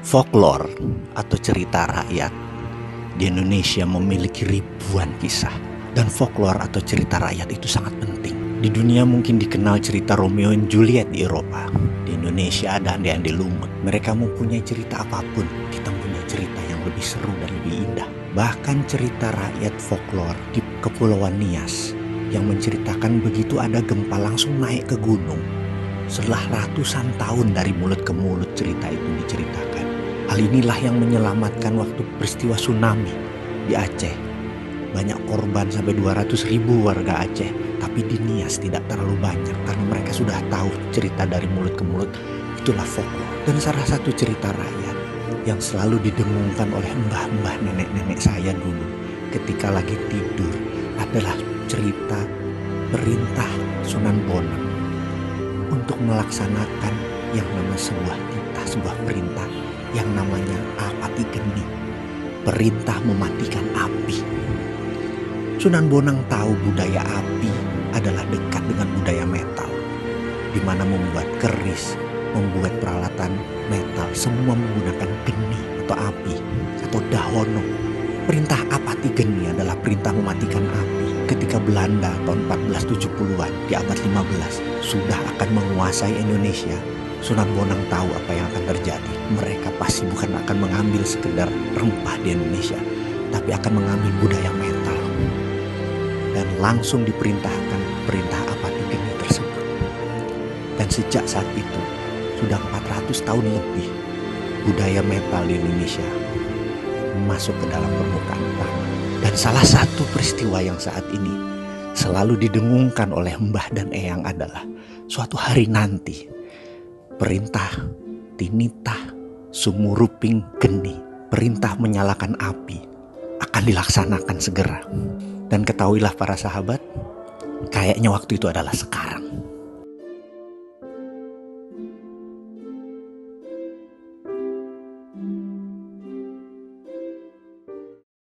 Folklore atau cerita rakyat di Indonesia memiliki ribuan kisah. Dan folklore atau cerita rakyat itu sangat penting. Di dunia mungkin dikenal cerita Romeo and Juliet di Eropa. Di Indonesia ada Ande-Ande Lumut. Mereka mempunyai cerita apapun. Kita punya cerita yang lebih seru dan lebih indah. Bahkan cerita rakyat folklore di Kepulauan Nias yang menceritakan begitu ada gempa langsung naik ke gunung. Setelah ratusan tahun dari mulut ke mulut cerita itu diceritakan. Hal inilah yang menyelamatkan waktu peristiwa tsunami di Aceh. Banyak korban sampai 200.000 warga Aceh. Tapi di Nias tidak terlalu banyak karena mereka sudah tahu cerita dari mulut ke mulut. Itulah folklore. Dan salah satu cerita rakyat yang selalu didengungkan oleh mbah-mbah nenek-nenek saya dulu ketika lagi tidur adalah cerita perintah Sunan Bonang untuk melaksanakan yang namanya sebuah perintah yang namanya Apati Geni, perintah mematikan api. Sunan Bonang tahu budaya api adalah dekat dengan budaya metal, di mana membuat keris, membuat peralatan metal, semua menggunakan geni atau api atau dahono. Perintah Apati Geni adalah perintah mematikan api. Ketika Belanda tahun 1470-an di abad 15 sudah akan menguasai Indonesia, Sunan Bonang tahu apa yang akan terjadi. Mereka pasti bukan akan mengambil sekedar rempah di Indonesia, tapi akan mengambil budaya metal. Dan langsung diperintahkan perintah Apati Geni tersebut. Dan sejak saat itu, sudah 400 tahun lebih, budaya metal di Indonesia masuk ke dalam permukaan tanah. Dan salah satu peristiwa yang saat ini selalu didengungkan oleh mbah dan eyang adalah suatu hari nanti perintah Tinitah Sumuruping Geni, perintah menyalakan api, akan dilaksanakan segera. Dan ketahuilah para sahabat, kayaknya waktu itu adalah sekarang.